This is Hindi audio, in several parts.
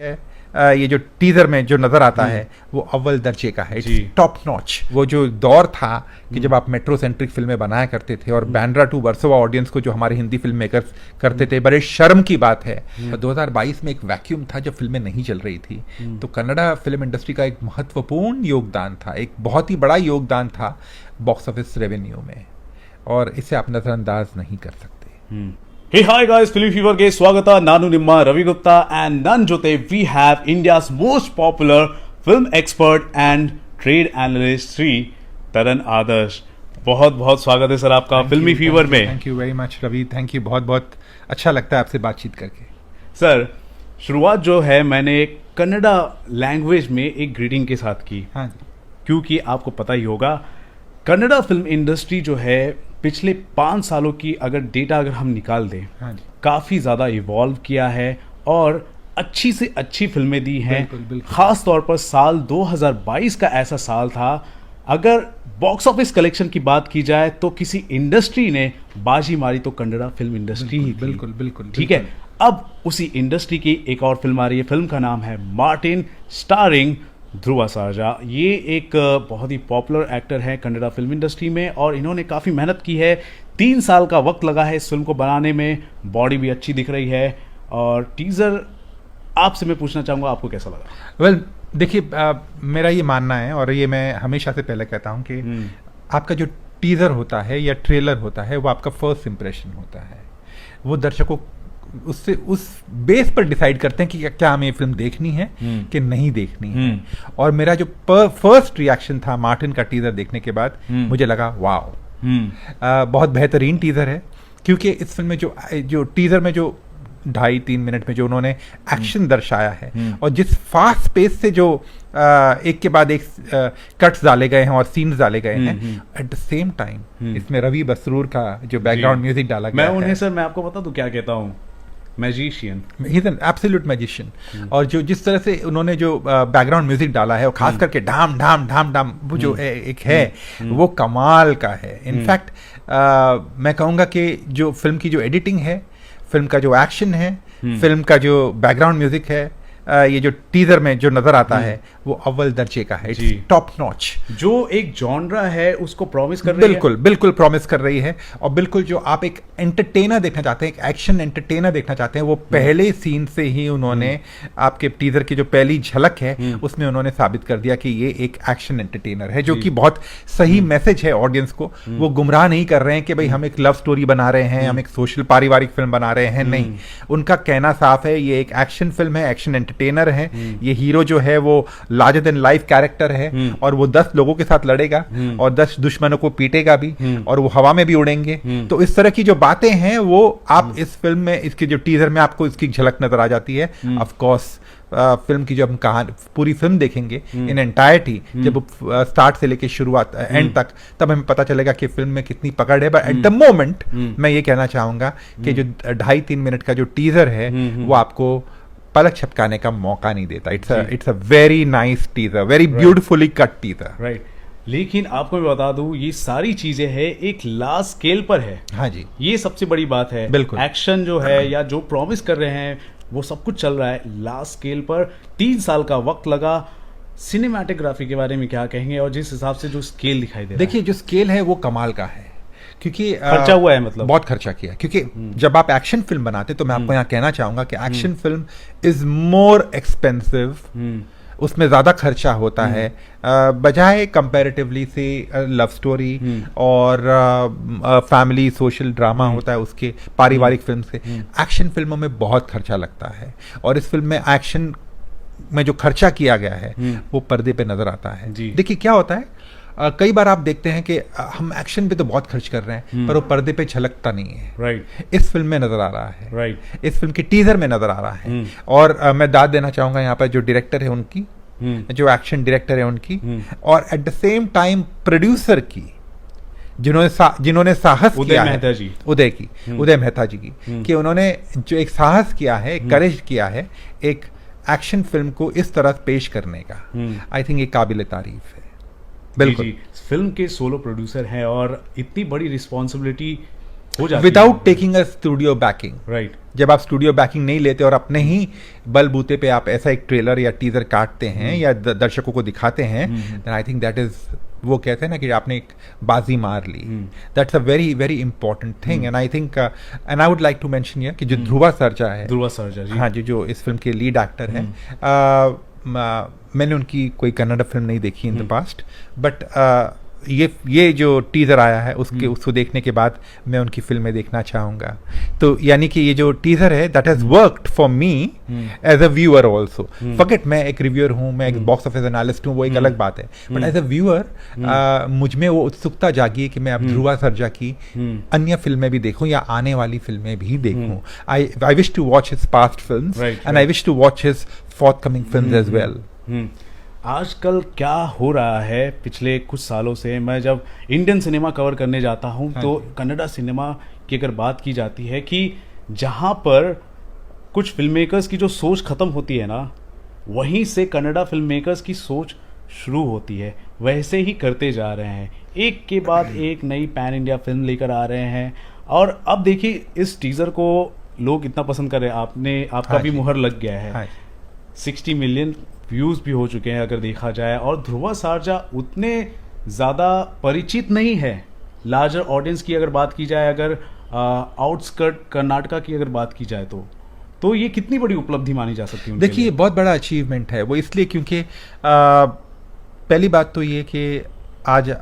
ये जो टीजर में जो नजर आता है वो अव्वल दर्जे का है, टॉप नॉच। वो जो दौर था कि जब आप मेट्रो सेंट्रिक फिल्में बनाया करते थे और बैंड्रा टू वर्सोवा ऑडियंस को जो हमारे हिंदी फिल्म मेकर्स करते थे, बड़े शर्म की बात है। 2022 में एक वैक्यूम था जब फिल्में नहीं चल रही थी, तो कन्नड़ा फिल्म इंडस्ट्री का एक महत्वपूर्ण योगदान था, एक बहुत ही बड़ा योगदान था बॉक्स ऑफिस रेवेन्यू में, और इसे आप नजरअंदाज नहीं कर सकते। Hey, hi guys, Film Fever ಗೆ ಸ್ವಾಗತ. ನಾನು ನಿಮ್ಮ ರವಿ ಗುಪ್ತಾ and ನನ್ನ ಜೊತೆ we have India's most popular film expert and trade analyst Shri तरन आदर्श. बहुत बहुत स्वागत है सर आपका फिल्मी फीवर में. Thank you very much Ravi, thank you, बहुत बहुत अच्छा लगता है आपसे बातचीत करके. सर, शुरुआत जो है मैंने कन्नड़ा लैंग्वेज में एक ग्रीटिंग के साथ की. हाँ जी. क्योंकि आपको पता ही होगा कन्नड़ा फिल्म इंडस्ट्री जो है पिछले 5 सालों की अगर डेटा अगर हम निकाल दें, हाँ जी, काफ़ी ज़्यादा इवॉल्व किया है और अच्छी से अच्छी फिल्में दी हैं. बिल्कुल, बिल्कुल. ख़ास तौर पर साल 2022 का ऐसा साल था, अगर बॉक्स ऑफिस कलेक्शन की बात की जाए तो किसी इंडस्ट्री ने बाजी मारी तो कन्नड़ा फिल्म इंडस्ट्री ही थी. बिल्कुल बिल्कुल. ठीक है, अब उसी इंडस्ट्री की एक और फिल्म आ रही है. फिल्म का नाम है मार्टिन, स्टारिंग ध्रुवा सारजा. ये एक बहुत ही पॉपुलर एक्टर है कन्नड़ा फिल्म इंडस्ट्री में और इन्होंने काफ़ी मेहनत की है. 3 साल का वक्त लगा है इस फिल्म को बनाने में. बॉडी भी अच्छी दिख रही है और टीज़र आपसे मैं पूछना चाहूँगा आपको कैसा लगा? वेल, देखिए, मेरा ये मानना है और ये मैं हमेशा से पहले कहता हूँ कि आपका जो टीज़र होता है या ट्रेलर होता है वो आपका फर्स्ट इम्प्रेशन होता है. वो दर्शकों उससे उस बेस पर डिसाइड करते हैं कि क्या हमें ये फिल्म देखनी है कि नहीं देखनी है. और मेरा जो फर्स्ट रिएक्शन था मार्टिन का टीजर देखने के बाद, मुझे लगा वाओ, बहुत बेहतरीन टीजर है. क्योंकि इस फिल्म में जो टीजर में जो 2.5-3 मिनट में जो उन्होंने एक्शन दर्शाया है और जिस फास्ट पेस से जो एक के बाद एक कट्स डाले गए हैं और सीन्स डाले गए हैं, एट द सेम टाइम इसमें रवि बसरूर का जो बैकग्राउंड म्यूजिक डाला गया है. मैं सर मैं आपको बता दूं क्या कहता हूँ, magician, he is an absolute magician. और जो जिस तरह से उन्होंने जो बैकग्राउंड म्यूजिक डाला है और खास करके ढाम ढाम ढाम ढाम वो जो एक है वो कमाल का है. इनफैक्ट मैं कहूँगा कि जो फिल्म की जो एडिटिंग है, फिल्म का जो एक्शन है, फिल्म का जो बैकग्राउंड म्यूजिक है, ये जो टीजर में जो नजर आता है वो अव्वल दर्जे का है, टॉप नॉच. जो एक जॉनरा है उसको प्रॉमिस कर रही बिल्कुल बिल्कुल प्रॉमिस कर रही है. और बिल्कुल जो आप एक एंटरटेनर देखना चाहते हैं, एक एक्शन एंटरटेनर देखना चाहते हैं, वो पहले सीन से ही उन्होंने आपके टीजर की जो पहली झलक है उसमें उन्होंने साबित कर दिया कि ये एक एक्शन एंटरटेनर है, जो कि बहुत सही मैसेज है ऑडियंस को. वो गुमराह नहीं कर रहे हैं कि भाई हम एक लव स्टोरी बना रहे हैं, हम एक सोशल पारिवारिक फिल्म बना रहे हैं. नहीं, उनका कहना साफ है, ये एक एक्शन फिल्म है, एक्शन एंटरटेनर है. ये हीरो जो है वो लार्जर देन लाइफ कैरेक्टर है और वो 10 लोगों के साथ लड़ेगा और 10 दुश्मनों को पीटेगा भी और वो हवा में भी उड़ेंगे. तो इस तरह की जो बातें हैं वो आप इस फिल्म में, इसके जो टीजर में आपको इसकी झलक नजर आ जाती है. ऑफ कोर्स फिल्म की जब हम कहानी पूरी फिल्म देखेंगे इन एंटायरिटी, जब स्टार्ट से लेके शुरुआत एंड तक, तब हमें पता चलेगा कि फिल्म में कितनी पकड़ है. बट एट द मोमेंट मैं ये कहना चाहूंगा कि जो 2.5-3 मिनट का जो टीजर है वो आपको पलक छपकाने का मौका नहीं देता. It's a very nice teaser, very beautifully cut teaser. Right. लेकिन आपको मैं बता दूं ये सारी चीजें हैं एक लार्ज स्केल पर है. हाँ जी, ये सबसे बड़ी बात है. बिल्कुल. एक्शन जो है या जो प्रॉमिस कर रहे हैं वो सब कुछ चल रहा है लार्ज स्केल पर. 3 साल का वक्त लगा. सिनेमैटोग्राफी के बारे में क्या कहेंगे और जिस हिसाब से जो स्केल दिखाई दे रहा है? देखिए, जो स्केल है वो कमाल का है, क्योंकि खर्चा हुआ है, मतलब बहुत खर्चा किया. क्योंकि जब आप एक्शन फिल्म बनाते तो मैं आपको यहाँ कहना चाहूंगा कि action film is more expensive. उसमें ज्यादा खर्चा होता है बजाय कंपैरेटिवली से लव स्टोरी और फैमिली सोशल ड्रामा होता है उसके पारिवारिक फिल्म से. एक्शन फिल्मों में बहुत खर्चा लगता है और इस फिल्म में एक्शन में जो खर्चा किया गया है वो पर्दे पे नजर आता है. देखिए क्या होता है, कई बार आप देखते हैं कि हम एक्शन पे तो बहुत खर्च कर रहे हैं पर वो पर्दे पे झलकता नहीं है. राइट. इस फिल्म में नजर आ रहा है. राइट. इस फिल्म के टीजर में नजर आ रहा है. और मैं दाद देना चाहूंगा यहाँ पर जो डायरेक्टर है उनकी, जो एक्शन डायरेक्टर है उनकी, और at the same time producer की, जिन्होंने साहस किया है, उदय मेहता जी की, कि उन्होंने जो एक साहस किया है, एक करेज किया है एक एक्शन फिल्म को इस तरह पेश करने का. आई थिंक ये काबिल तारीफ है. बिल्कुल. फिल्म के सोलो प्रोड्यूसर हैं और इतनी बड़ी रिस्पॉन्सिबिलिटी हो जाती without taking a studio banking. Right. जब आप स्टूडियो बैकिंग नहीं लेते और अपने ही बलबूते पे आप ऐसा एक ट्रेलर या टीजर काटते हैं या दर्शकों को दिखाते हैं, then I think that is, वो कहते हैं ना कि आपने एक बाजी मार ली। That's a very very important thing and I think and I would like to mention here कि जो ध्रुवा सर्जा है, ध्रुवा सर्जा जी, हाँ जी, जो इस फिल्म के लीड एक्टर हैं, मैंने उनकी कोई कन्नड़ फिल्म नहीं देखी इन द पास्ट, बट ये जो टीजर आया है उसको देखने के बाद मैं उनकी फिल्में देखना चाहूँगा। तो यानी कि ये जो टीजर है that has worked for me as a viewer also. Forget मैं एक रिव्यूअर हूँ, मैं एक बॉक्स ऑफिस एनालिस्ट हूँ, वो एक अलग बात है, बट एज अ व्यूअर मुझ में वो उत्सुकता जागी है कि मैं अब ध्रुवा सर्जा की अन्य फिल्में भी देखूं या आने वाली फिल्में भी देखूं। I wish to watch his past films and I wish to watch his forthcoming films as well. आजकल क्या हो रहा है पिछले कुछ सालों से, मैं जब इंडियन सिनेमा कवर करने जाता हूं तो कन्नड़ा सिनेमा की अगर बात की जाती है कि जहां पर कुछ फिल्म मेकर्स की जो सोच खत्म होती है ना, वहीं से कन्नड़ा फिल्म मेकर्स की सोच शुरू होती है। वैसे ही करते जा रहे हैं, एक के बाद एक नई पैन इंडिया फिल्म लेकर आ रहे हैं। और अब देखिए इस टीजर को लोग इतना पसंद कर रहे हैं, आपका भी मुहर लग गया है। 60 मिलियन व्यूज भी हो चुके हैं अगर देखा जाए, और ध्रुवा सर्जा उतने ज़्यादा परिचित नहीं है लार्जर ऑडियंस की अगर बात की जाए, अगर आउटस्कर्ट कर्नाटका की अगर बात की जाए तो ये कितनी बड़ी उपलब्धि मानी जा सकती है? देखिए बहुत बड़ा अचीवमेंट है वो, इसलिए क्योंकि पहली बात तो ये कि आज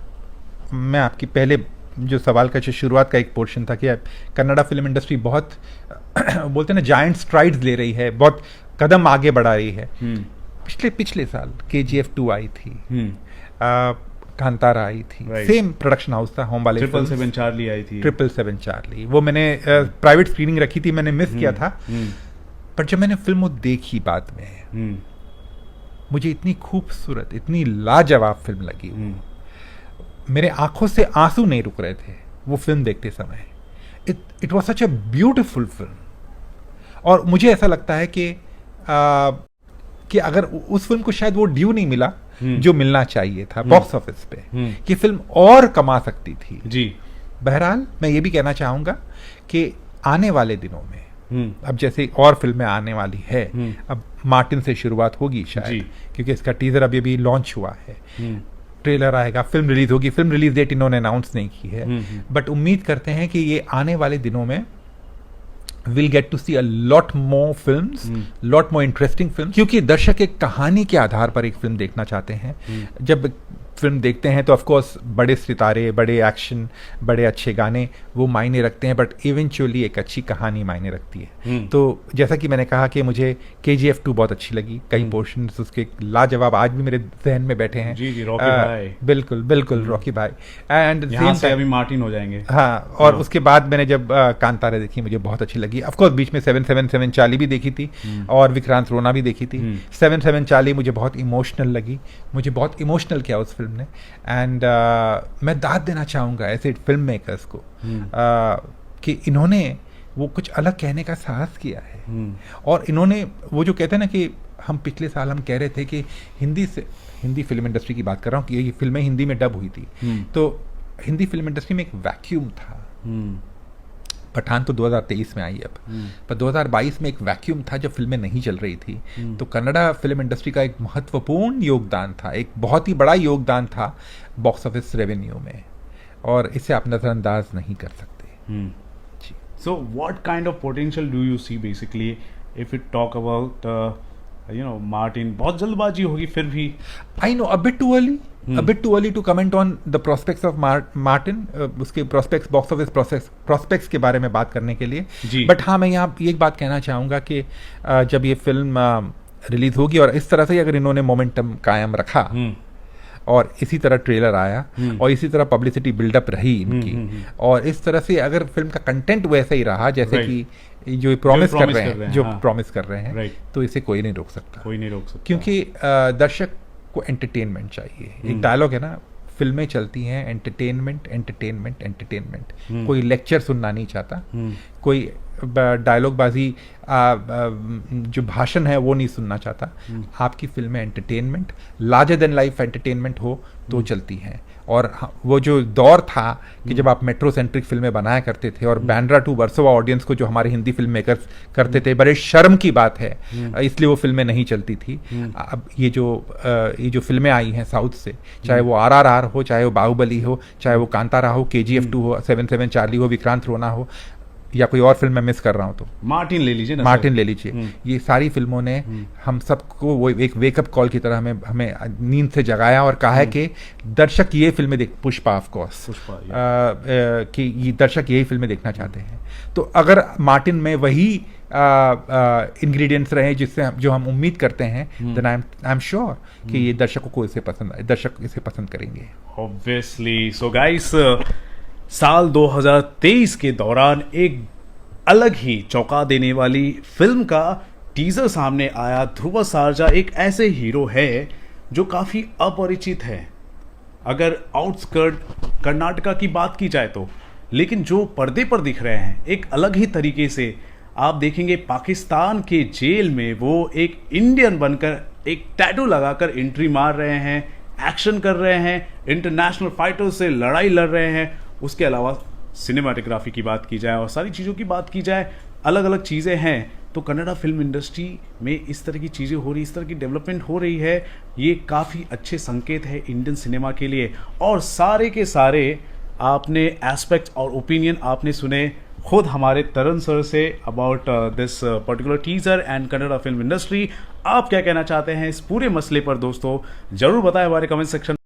मैं आपकी पहले जो सवाल का जो शुरुआत का एक पोर्शन था कि कन्नड़ा फिल्म इंडस्ट्री बहुत बोलते हैं ना जायंट स्ट्राइड्स ले रही है, बहुत कदम आगे बढ़ा रही है। पिछले साल KGF 2 आई थी, कांतारा आई थी, सेम प्रोडक्शन हाउस था, होम वाले 777 चार्ली आई थी, 777 चार्ली, वो मैंने प्राइवेट स्क्रीनिंग रखी थी, मैंने मिस किया था। पर जब मैंने फिल्म वो देखी बाद में, मुझे इतनी खूबसूरत, इतनी लाजवाब फिल्म लगी, मेरे आंखों से आंसू नहीं रुक रहे थे वो फिल्म देखते समय। It was such a beautiful film. और मुझे ऐसा लगता है कि अगर उस फिल्म को शायद वो ड्यू नहीं मिला जो मिलना चाहिए था बॉक्स ऑफिस पे, कि फिल्म और कमा सकती थी जी। बहरहाल मैं ये भी कहना चाहूंगा कि आने वाले दिनों में अब जैसे और फिल्में आने वाली है, अब मार्टिन से शुरुआत होगी शायद, क्योंकि इसका टीजर अभी लॉन्च हुआ है, ट्रेलर आएगा, फिल्म रिलीज होगी। फिल्म रिलीज डेट इन्होंने अनाउंस नहीं की है, बट उम्मीद करते हैं कि ये आने वाले दिनों में we'll get to see a lot more films, lot more interesting films, क्योंकि दर्शक एक कहानी के आधार पर एक फिल्म देखना चाहते हैं। जब फिल्म देखते हैं तो ऑफ कोर्स बड़े सितारे, बड़े एक्शन, बड़े अच्छे गाने वो मायने रखते हैं, बट इवेंचुअली एक अच्छी कहानी मायने रखती है। तो जैसा कि मैंने कहा कि मुझे KGF 2 बहुत अच्छी लगी, कई पोर्शंस उसके लाजवाब आज भी मेरे जहन में बैठे हैं। जी रॉकी भाई, बिल्कुल रॉकी भाई, एंड यहाँ से अभी मार्टिन हो जाएंगे। हाँ, और उसके बाद मैंने जब कांतारा देखी मुझे बहुत अच्छी लगी। ऑफ कोर्स बीच में 777 चार्ली भी देखी थी और विक्रांत रोना भी देखी थी। 777 चार्ली मुझे बहुत इमोशनल लगी, मुझे बहुत इमोशनल किया उस फिल्म ने। एंड मैं दाद देना चाहूँगा ऐसे फिल्म मेकर्स को कि इन्होंने वो कुछ अलग कहने का साहस किया है। और इन्होंने वो जो कहते हैं ना कि हम पिछले साल हम कह रहे थे कि हिंदी फिल्म इंडस्ट्री की बात कर रहा हूँ कि ये फिल्में हिंदी में डब हुई थी, तो हिंदी फिल्म इंडस्ट्री में एक वैक्यूम था। पठान तो 2023 में आई अब, पर 2022 में एक वैक्यूम था जब फिल्में नहीं चल रही थी। तो कन्नड़ा फिल्म इंडस्ट्री का एक महत्वपूर्ण योगदान था, एक बहुत ही बड़ा योगदान था बॉक्स ऑफिस रेवेन्यू में, और इसे आप नजरअंदाज नहीं कर सकते। So what kind of potential do you see basically if you talk about Martin? बहुत जल्दबाजी होगी फिर भी। I know a bit too early to comment on the prospects of Martin, उसके prospects, box office prospects के बारे में बात करने के लिए। बट हाँ, मैं यहाँ ये एक बात कहना चाहूँगा कि जब ये फिल्म रिलीज होगी और इस तरह से अगर इन्होंने मोमेंटम कायम रखा और इसी तरह ट्रेलर आया और इसी तरह पब्लिसिटी बिल्डअप रही इनकी, और इस तरह से अगर फिल्म का कंटेंट वैसा ही रहा जैसे कि जो प्रॉमिस कर रहे हैं, तो इसे कोई नहीं रोक सकता, क्योंकि दर्शक को एंटरटेनमेंट चाहिए। एक डायलॉग है ना, फिल्में चलती हैं एंटरटेनमेंट। कोई लेक्चर सुनना नहीं चाहता, कोई डायलॉगबाजी, जो भाषण है वो नहीं सुनना चाहता। आपकी फिल्में entertainment, larger than life entertainment हो तो चलती हैं। और वो जो दौर था कि जब आप मेट्रो सेंट्रिक फिल्में बनाया करते थे और बैंड्रा टू वर्सोवा ऑडियंस को जो हमारे हिंदी फिल्म मेकर्स करते थे, बड़े शर्म की बात है, इसलिए वो फिल्में नहीं चलती थी। अब ये जो फिल्में आई हैं साउथ से, चाहे वो RRR हो, चाहे वो बाहुबली हो, चाहे वो कांतारा हो, KGF 2 हो, 7/7 चार्ली हो, विक्रांत रोना हो, या कोई और फिल्म मैं मिस कर रहा हूँ तो मार्टिन ले लीजिए ना, मार्टिन ले लीजिए। ये सारी फिल्मों ने हम सबको वो एक वेकअप कॉल की तरह हमें नींद से जगाया और कहा है कि दर्शक ये फिल्में देख, पुष्पा ऑफ कोर्स, कि ये दर्शक यही फिल्में देखना चाहते हैं। तो अगर मार्टिन में वही इंग्रेडिएंट्स रहे जिससे जो हम उम्मीद करते हैं, देन आई एम श्योर कि ये दर्शकों को दर्शक इसे पसंद करेंगे। ऑब्वियसली। सो गाइस, साल 2023 के दौरान एक अलग ही चौंका देने वाली फिल्म का टीजर सामने आया। ध्रुव सारजा एक ऐसे हीरो है जो काफी अपरिचित है अगर आउटस्कर्ट कर्नाटका की बात की जाए तो, लेकिन जो पर्दे पर दिख रहे हैं एक अलग ही तरीके से। आप देखेंगे पाकिस्तान के जेल में वो एक इंडियन बनकर एक टैटू लगाकर एंट्री मार रहे हैं, एक्शन कर रहे हैं, इंटरनेशनल फाइटर से लड़ाई लड़ रहे हैं। उसके अलावा सिनेमाटोग्राफी की बात की जाए और सारी चीज़ों की बात की जाए, अलग अलग चीज़ें हैं। तो कन्नड़ा फिल्म इंडस्ट्री में इस तरह की चीज़ें हो रही, इस तरह की डेवलपमेंट हो रही है, ये काफ़ी अच्छे संकेत है इंडियन सिनेमा के लिए। और सारे के सारे आपने एस्पेक्ट और ओपिनियन आपने सुने खुद हमारे तरन सर से about this particular teaser and Kannada film industry. आप क्या कहना चाहते हैं इस पूरे मसले पर दोस्तों, जरूर बताएं हमारे कमेंट सेक्शन